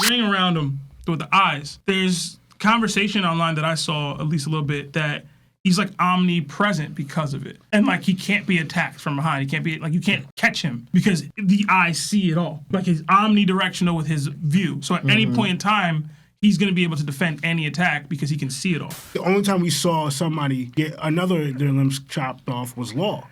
ring around him with the eyes. There's conversation online that I saw at least a little bit that he's like omnipresent because of it. And like he can't be attacked from behind. He can't be like you can't catch him because the eyes see it all. Like he's omnidirectional with his view. So at any point in time, he's going to be able to defend any attack because he can see it all. The only time we saw somebody get another their limbs chopped off was Law.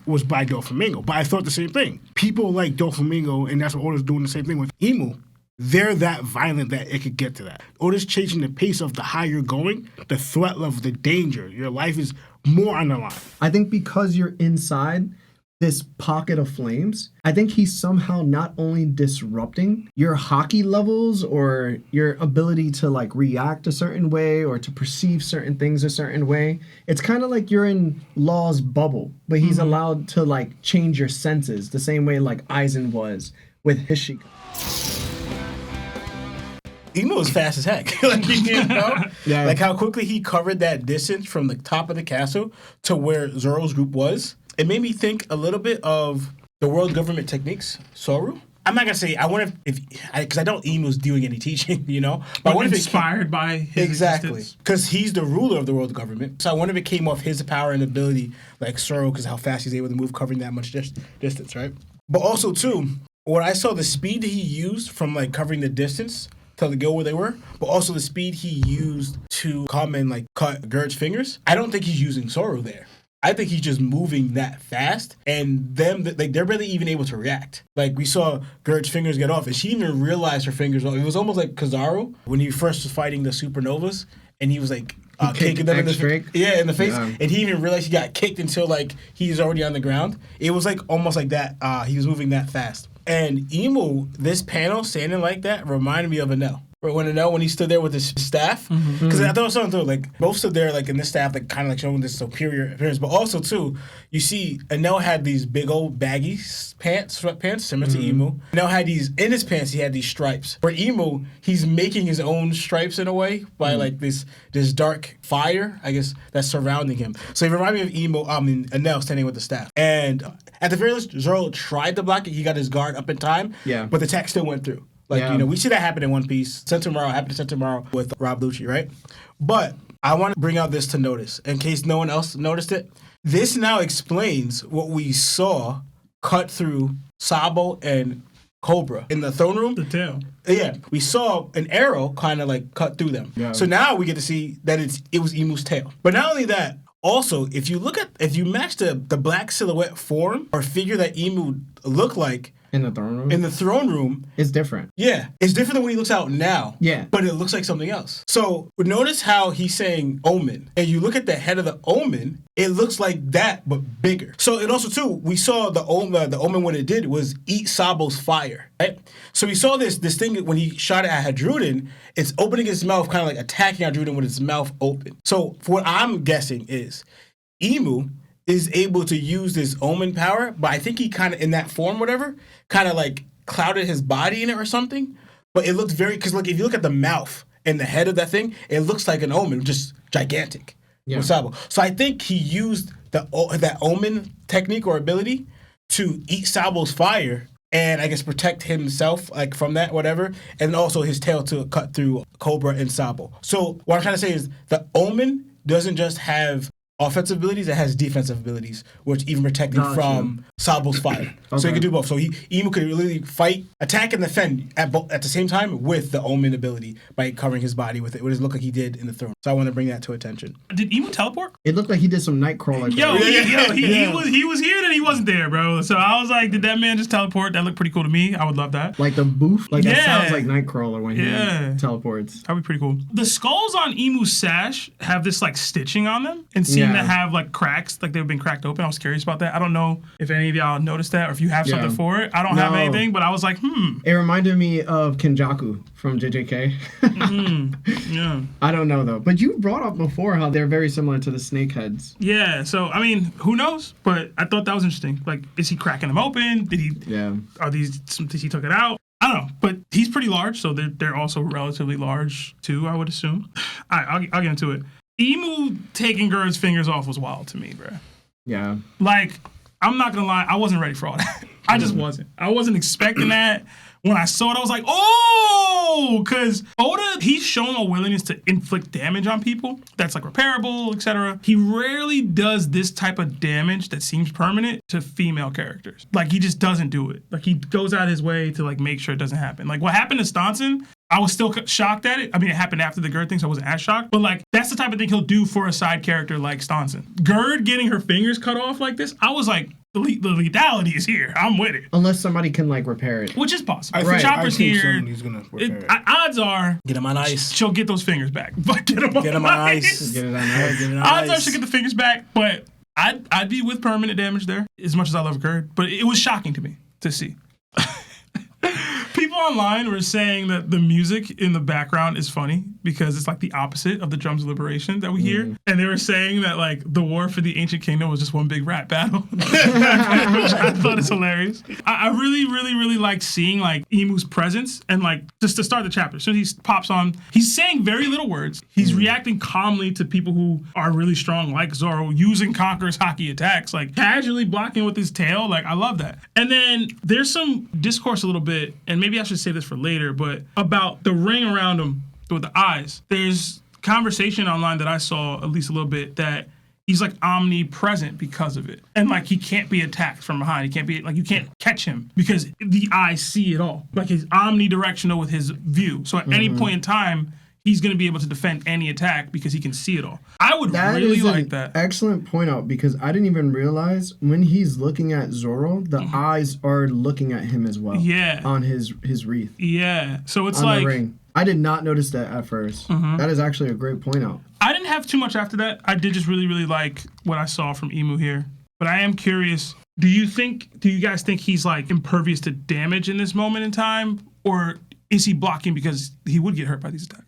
Was by Doflamingo. But I thought the same thing. People like Doflamingo, and that's what Oda's doing the same thing with Emu. They're that violent that it could get to that. Oda's changing the pace of the higher you're going, the threat level, the danger. Your life is more on the line. I think because you're inside this pocket of flames, I think he's somehow not only disrupting your hockey levels or your ability to like react a certain way or to perceive certain things a certain way. It's kind of like you're in Law's bubble, but he's allowed to like change your senses the same way like Aizen was with his Shika. Emo was fast as heck. Like, you know? Yeah. Like how quickly he covered that distance from the top of the castle to where Zoro's group was. It made me think a little bit of the world government techniques, Soru. I'm not going to say, I wonder if because I don't Emu's doing any teaching, you know? But I wonder if inspired by his Exactly. Because he's the ruler of the world government. So I wonder if it came off his power and ability, like Zoro, because how fast he's able to move covering that much distance, right? But also, too, when I saw the speed that he used from, like, covering the distance to go where they were, but also the speed he used to come and, like, cut Gerd's fingers, I don't think he's using Zoro there. I think he's just moving that fast, and they're barely even able to react. Like, we saw Gerd's fingers get off, and she didn't even realize her fingers off. It was almost like Kizaru when he first was fighting the supernovas, and he was like kicking them in the face. Yeah, in the face, and he didn't even realize he got kicked until like he's already on the ground. It was like almost like that. He was moving that fast. And Emu, this panel standing like that reminded me of Enel. When he stood there with his staff, because I thought it was something too, like both stood there like in the staff, like kind of like showing this superior appearance, but also too, you see Enel had these big old baggy sweatpants similar to Emu. Enel had these in his pants. He had these stripes. For Emu, he's making his own stripes in a way by like this dark fire, I guess, that's surrounding him. So he reminded me of Enel standing with the staff. And at the very least, Zoro tried to block it. He got his guard up in time. Yeah. But the attack still went through. Like, you know, we see that happen in One Piece. Happened to Sentomaro with Rob Lucci, right? But I want to bring out this to notice, in case no one else noticed it. This now explains what we saw cut through Sabo and Cobra in the throne room. The tail. Yeah. We saw an arrow kind of like cut through them. Yeah. So now we get to see that it was Emu's tail. But not only that, also, if you match the black silhouette form or figure that Emu looked like, in the throne room? In the throne room. It's different. Yeah. It's different than when he looks out now. Yeah. But it looks like something else. So notice how he's saying Omen. And you look at the head of the Omen, it looks like that, but bigger. So, and also, too, we saw the Omen, what it did was eat Sabo's fire, right? So we saw this thing when he shot it at Hadruden, it's opening his mouth, kind of like attacking Hadruden with its mouth open. So for what I'm guessing is Emu is able to use this Omen power, but I think he kind of, in that form, whatever, kind of like clouded his body in it or something. But it looked because like if you look at the mouth and the head of that thing, it looks like an Omen, just gigantic. Yeah. So I think he used that Omen technique or ability to eat Sabo's fire and I guess protect himself like from that, whatever, and also his tail to cut through Cobra and Sabo. So what I'm trying to say is the Omen doesn't just have offensive abilities, it has defensive abilities, which even protect him from Sabo's fire. Okay. So he can do both. So Emu could really fight, attack, and defend at the same time with the Omen ability by covering his body with it. It would look like he did in the throne. So I want to bring that to attention. Did Emu teleport? It looked like he did some Nightcrawler. He was here, then he wasn't there, bro. So I was like, did that man just teleport? That looked pretty cool to me. I would love that. Like the booth? Like that sounds like Nightcrawler when he teleports. That'd be pretty cool. The skulls on Emu's sash have this like stitching on them and seem to have like cracks, like they've been cracked open. I was curious about that. I don't know if any of y'all noticed that or if you have something for it. I don't have anything, but I was like, It reminded me of Kenjaku from JJK. Yeah. I don't know though. But you brought up before how they're very similar to the snake heads. Yeah, so I mean, who knows? But I thought that was interesting. Like, is he cracking them open? Did he he took it out? I don't know, but he's pretty large, so they're also relatively large too, I would assume. All right, I'll get into it. Emu taking Gerd's fingers off was wild to me, bro. Yeah. Like, I'm not gonna lie, I wasn't ready for all that. I just wasn't. I wasn't expecting that. When I saw it, I was like, oh! cool because Oda, he's shown a willingness to inflict damage on people that's like repairable, etc. He rarely does this type of damage that seems permanent to female characters. Like, he just doesn't do it. Like, he goes out his way to like make sure it doesn't happen. Like, what happened to Staunton, I was still shocked at it. I mean, it happened after the Gerd thing, so I wasn't as shocked. But like, that's the type of thing he'll do for a side character like Staunton. Gerd getting her fingers cut off like this, I was like, the lethality is here. I'm with it. Unless somebody can like repair it. Which is possible. I If think Chopper's here, somebody's gonna repair it. odds are Get him on ice. she'll get those fingers back. But get him Get him on ice. Get it on ice. Get it on Odds are ice. she'll get the fingers back, but I'd be with permanent damage there, as much as I love Gerd. But it was shocking to me to see. People online were saying that the music in the background is funny because it's like the opposite of the Drums of Liberation that we hear. And they were saying that like the war for the Ancient Kingdom was just one big rap battle. Which I thought is hilarious. I really, really, really like seeing like Emu's presence and like just to start the chapter. As soon as he pops on, he's saying very little words. He's reacting calmly to people who are really strong like Zoro, using Conqueror's hockey attacks, like casually blocking with his tail. Like, I love that. And then there's some discourse a little bit, and maybe I should say this for later, but about the ring around him with the eyes. There's conversation online that I saw at least a little bit that he's like omnipresent because of it. And like, he can't be attacked from behind. He can't be like, you can't catch him because the eyes see it all. Like, he's omnidirectional with his view. So at any point in time, he's going to be able to defend any attack because he can see it all. I would really like that. Excellent point out, because I didn't even realize when he's looking at Zoro, the eyes are looking at him as well. Yeah. On his wreath. Yeah. So it's on like, the ring. I did not notice that at first. That is actually a great point out. I didn't have too much after that. I did just really, really like what I saw from Emu here. But I am curious, do you guys think he's like impervious to damage in this moment in time? Or is he blocking because he would get hurt by these attacks?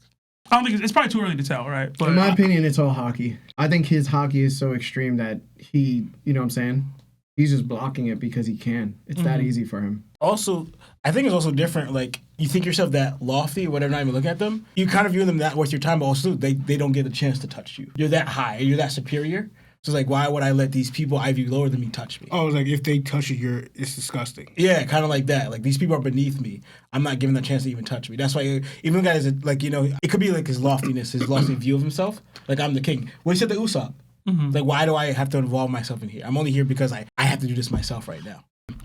I don't think it's probably too early to tell, right? But in my opinion, it's all hockey. I think his hockey is so extreme that he, you know what I'm saying? He's just blocking it because he can. It's that easy for him. Also, I think it's also different. Like, you think yourself that lofty or whatever, not even look at them. You kind of view them that worth your time, but also they don't get a chance to touch you. You're that high. You're that superior. So it's like, why would I let these people I view lower than me touch me? Oh, it's like, if they touch you, it's disgusting. Yeah, kind of like that. Like, these people are beneath me. I'm not giving them a chance to even touch me. That's why even guys, like, you know, it could be like his loftiness, his lofty view of himself. Like, I'm the king. When he said the Usopp, like, why do I have to involve myself in here? I'm only here because I have to do this myself right now.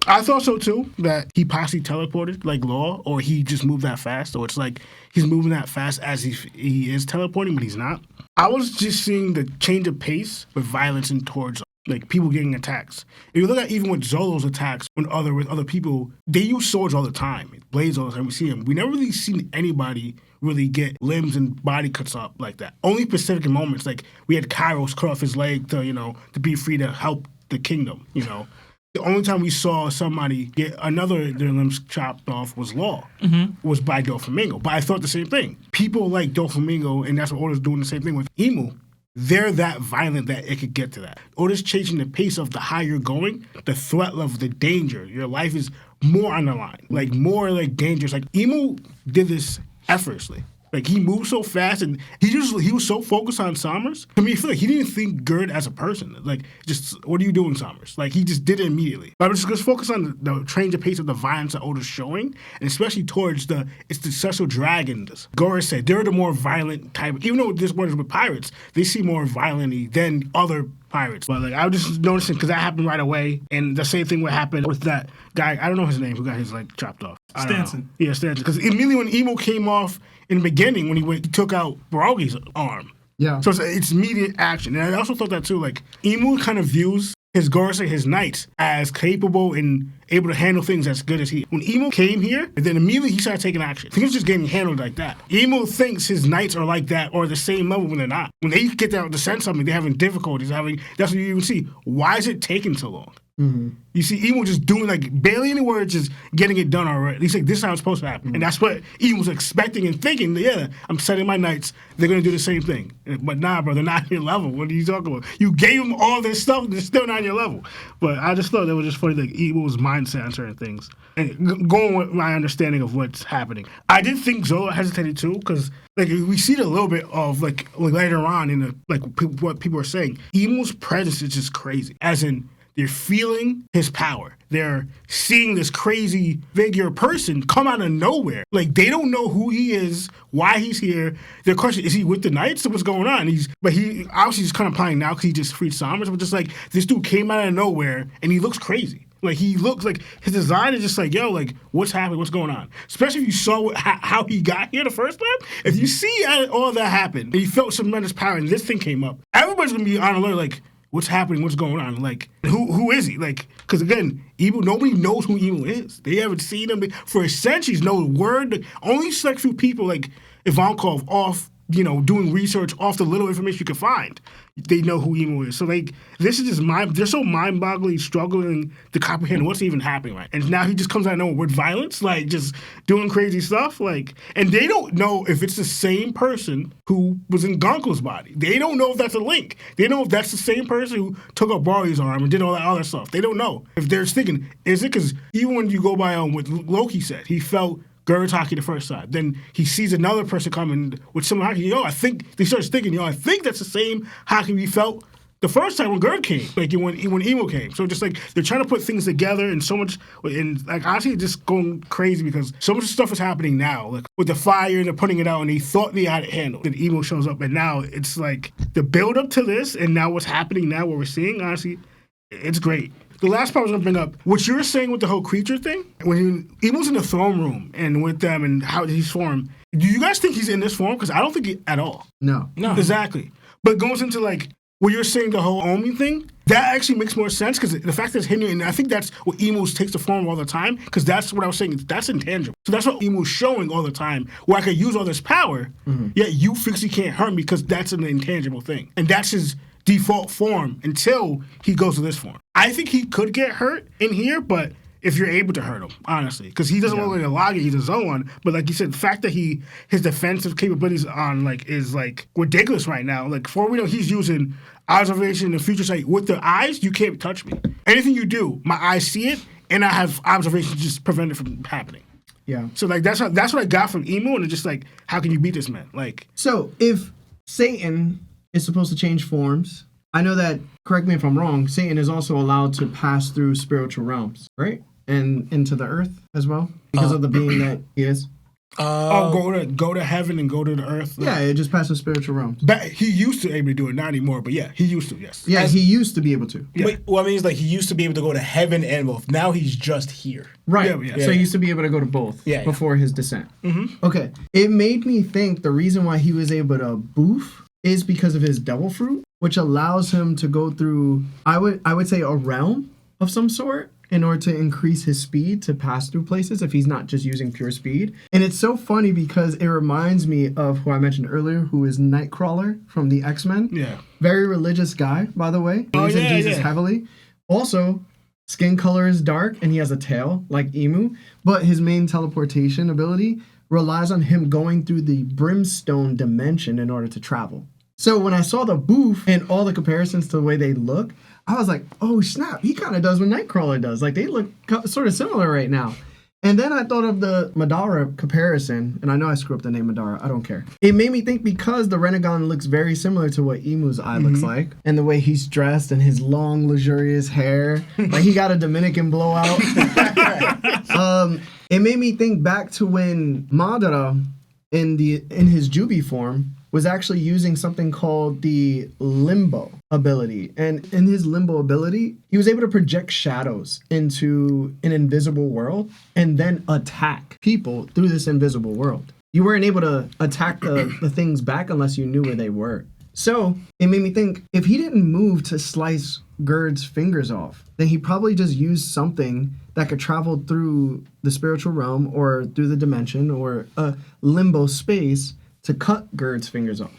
I thought so too, that he possibly teleported like Law, or he just moved that fast, or it's like he's moving that fast as he is teleporting, but he's not. I was just seeing the change of pace with violence and towards like people getting attacks. If you look at even with Zolo's attacks with other people, they use swords all the time, blades all the time. We see them. We never really seen anybody really get limbs and body cuts up like that. Only specific moments, like we had Kairos cut off his leg to be free to help the kingdom. The only time we saw somebody get their limbs chopped off was Law, was by Doflamingo. But I thought the same thing. People like Doflamingo, and that's what Oda's doing the same thing with Emu. They're that violent that it could get to that. Oda's changing the pace of the higher you're going, the threat level, the danger. Your life is more on the line, like more like dangerous. Like Emu did this effortlessly. Like, he moved so fast, and he was so focused on Summers. I mean, I feel like he didn't think Gerd as a person. Like, just, what are you doing, Summers? Like, he just did it immediately. But I'm just focus on the change of pace of the violence that Oda's showing, and especially towards the successful dragons. Gora said they're the more violent type. Even though this one is with pirates, they seem more violently than other pirates. But like, I was just noticing because that happened right away, and the same thing would happen with that guy. I don't know his name, who got his leg chopped off. Stanson. Yeah, Stanson. Because immediately when Emo came off in the beginning, when he took out Barogi's arm. Yeah. So it's immediate action, and I also thought that too. Like, Emu kind of views his Gorosei, his knights, as capable and able to handle things as good as he. When Emu came here, and then immediately he started taking action. He was just getting handled like that. Emu thinks his knights are like that or the same level when they're not. When they get down to send something, they're having difficulties. That's what you even see. Why is it taking so long? You see Emu just doing like barely any words, just getting it done already. He's like, this is how it's supposed to happen. And that's what Emu was expecting and thinking. Yeah, I'm setting my knights. They're going to do the same thing. But nah, bro, they're not on your level. What are you talking about? You gave them all this stuff, and they're still not on your level. But I just thought that was just funny, like Emu's mindset on certain things. And going with my understanding of what's happening. I did think Zola hesitated too, because like we see it a little bit of like later on in what people are saying. Emu's presence is just crazy. As in, They're feeling his power. They're seeing this crazy figure person come out of nowhere. Like, they don't know who he is, why he's here. Their question is he with the Knights? What's going on? But he obviously is kind of playing now because he just freed Somers. But just like, this dude came out of nowhere and he looks crazy. Like, he looks like his design is just like, yo, like, what's happening? What's going on? Especially if you saw how he got here the first time. If you see all that happen and you felt tremendous power and this thing came up, everybody's going to be on alert, like, what's happening? What's going on? Like, who is he? Like, because again, nobody knows who Emu is. They haven't seen him for centuries. No word. Only select few people, like Ivankov, off, doing research off the little information you can find, they know who Emu is. So, like, this is just they're so mind-boggling, struggling to comprehend what's even happening, right? And now he just comes out of nowhere with violence, like, just doing crazy stuff, like, and they don't know if it's the same person who was in Gonko's body. They don't know if that's a link. They don't know if that's the same person who took up Barley's arm and did all that other stuff. They don't know. If they're thinking, is it? Because even when you go by what Loki said, he felt Gerd hockey the first time. Then he sees another person coming with similar hockey. I think he starts thinking, I think that's the same hockey we felt the first time when Gerd came, like when Emo came. So just like they're trying to put things together and so much, and like honestly just going crazy because so much stuff is happening now. Like with the fire, they're putting it out, and they thought they had it handled. Then Emo shows up, and now it's like the build up to this, and now what's happening now, what we're seeing. Honestly, it's great. The last part I was going to bring up, what you were saying with the whole creature thing, when he was in the throne room and with them and how he's formed, do you guys think he's in this form? Because I don't think he at all. No. Exactly. But it goes into like, what you're saying, the whole Omen thing, that actually makes more sense because the fact that it's hidden, and I think that's what Emus takes the form all the time, because that's what I was saying, that's intangible. So that's what Emu's showing all the time, where I could use all this power, yet you physically can't hurt me because that's an intangible thing. And that's his default form until he goes to this form. I think he could get hurt in here, but if you're able to hurt him, honestly, because he doesn't look like a logger, he's his own one. But like you said, the fact that his defensive capabilities is ridiculous right now. Like, for we know, he's using observation and future sight with the eyes. You can't touch me. Anything you do, my eyes see it, and I have observation to just prevent it from happening. Yeah. So like that's what I got from Emu, and it's just like, how can you beat this man? Like, so if Satan is supposed to change forms, I know that, correct me if I'm wrong, Satan is also allowed to pass through spiritual realms, right? And into the earth as well, because of the being that he is. Go to heaven and go to the earth. Yeah, it just passes spiritual realms. But he used to be able to do it, not anymore. But yeah, he used to. Yes. Yeah, he used to be able to. Yeah. Wait, well, I mean, it's like he used to be able to go to heaven and both. Now he's just here. Right. Yeah. So he used to be able to go to both before his descent. Mm-hmm. Okay. It made me think the reason why he was able to boof is because of his devil fruit, which allows him to go through, I would say, a realm of some sort in order to increase his speed to pass through places if he's not just using pure speed. And it's so funny because it reminds me of who I mentioned earlier, who is Nightcrawler from the X-Men. Yeah. Very religious guy, by the way. Believes in Jesus heavily. Also, skin color is dark and he has a tail like Emu, but his main teleportation ability relies on him going through the brimstone dimension in order to travel. So when I saw the boof and all the comparisons to the way they look, I was like, oh snap, he kind of does what Nightcrawler does. Like, they look sort of similar right now. And then I thought of the Madara comparison, and I know I screw up the name Madara, I don't care. It made me think because the Renegon looks very similar to what Emu's eye looks like, and the way he's dressed and his long, luxurious hair, like he got a Dominican blowout. It made me think back to when Madara, in his Jubi form, was actually using something called the Limbo ability. And in his Limbo ability, he was able to project shadows into an invisible world and then attack people through this invisible world. You weren't able to attack the things back unless you knew where they were. So it made me think, if he didn't move to slice Gerd's fingers off, then he probably just used something that could travel through the spiritual realm or through the dimension or a limbo space to cut Gerd's fingers off.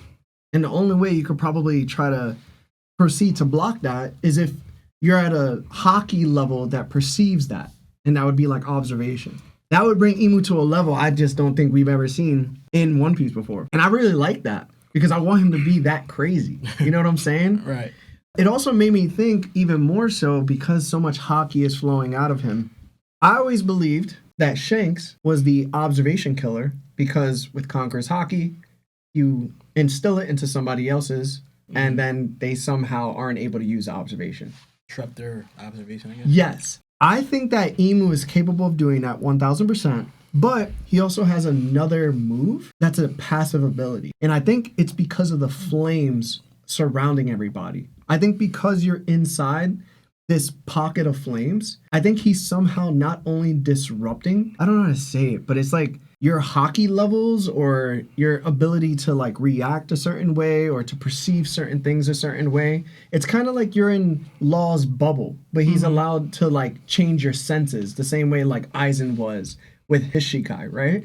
And the only way you could probably try to proceed to block that is if you're at a hockey level that perceives that. And that would be like observation. That would bring Emu to a level I just don't think we've ever seen in One Piece before. And I really like that because I want him to be that crazy. You know what I'm saying? Right. It also made me think even more so because so much hockey is flowing out of him. I always believed that Shanks was the observation killer because with Conqueror's hockey, you instill it into somebody else's and then they somehow aren't able to use observation. Disruptor observation, I guess. Yes. I think that Emu is capable of doing that 1000%, but he also has another move that's a passive ability. And I think it's because of the flames surrounding everybody. I think because you're inside this pocket of flames, I think he's somehow not only disrupting, I don't know how to say it, but it's like your hockey levels or your ability to like react a certain way or to perceive certain things a certain way. It's kind of like you're in Law's bubble, but he's allowed to like change your senses the same way like Aizen was with his Shikai, right?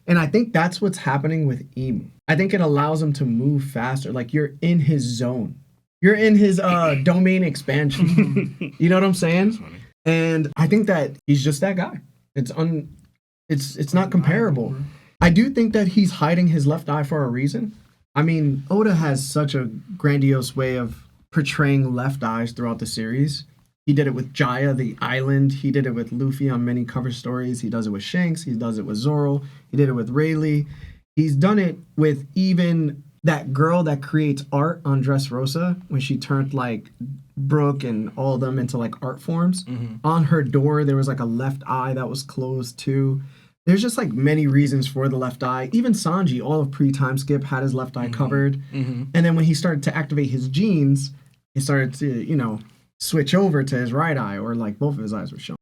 And I think that's what's happening with Emu. I think it allows him to move faster. Like you're in his zone. You're in his domain expansion. You know what I'm saying? And I think that he's just that guy. It's not comparable. I do think that he's hiding his left eye for a reason. I mean, Oda has such a grandiose way of portraying left eyes throughout the series. He did it with Jaya, the island. He did it with Luffy on many cover stories. He does it with Shanks. He does it with Zoro. He did it with Rayleigh. He's done it with even that girl that creates art on Dressrosa when she turned like Brooke and all of them into like art forms. On her door, there was like a left eye that was closed too. There's just like many reasons for the left eye. Even Sanji, all of pre-time skip, had his left eye covered. And then when he started to activate his genes, he started to, switch over to his right eye, or like both of his eyes were shown.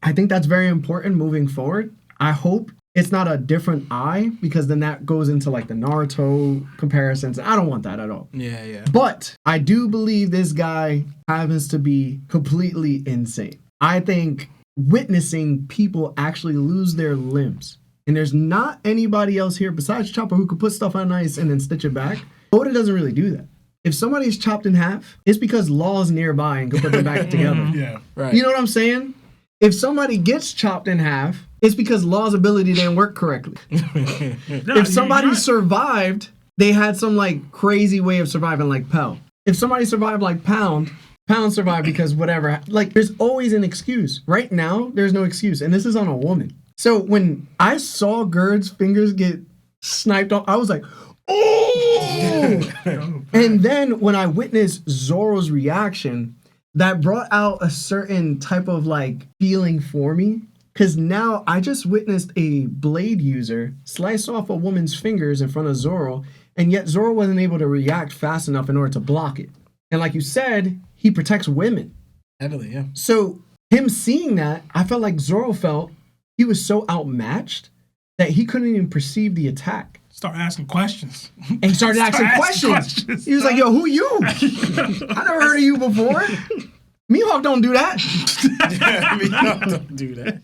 I think that's very important moving forward. I hope it's not a different eye, because then that goes into like the Naruto comparisons. I don't want that at all. Yeah. But I do believe this guy happens to be completely insane. I think witnessing people actually lose their limbs, and there's not anybody else here besides Chopper who could put stuff on ice and then stitch it back. Oda doesn't really do that. If somebody's chopped in half, it's because Law's nearby and can put them back together. Yeah, right. You know what I'm saying? If somebody gets chopped in half, it's because Law's ability didn't work correctly. If somebody survived, they had some like crazy way of surviving, like Pell. If somebody survived like Pound survived because whatever. Like, there's always an excuse. Right now, there's no excuse, and this is on a woman. So when I saw Gerd's fingers get sniped off, I was like, oh! And then when I witnessed Zoro's reaction, that brought out a certain type of like feeling for me. Because now I just witnessed a blade user slice off a woman's fingers in front of Zoro, and yet Zoro wasn't able to react fast enough in order to block it. And like you said, he protects women. Heavily, yeah. So him seeing that, I felt like Zoro felt he was so outmatched that he couldn't even perceive the attack. Start asking questions. And he started asking questions. He was like, yo, who you? I never heard of you before. Mihawk don't do that. Mihawk don't do that.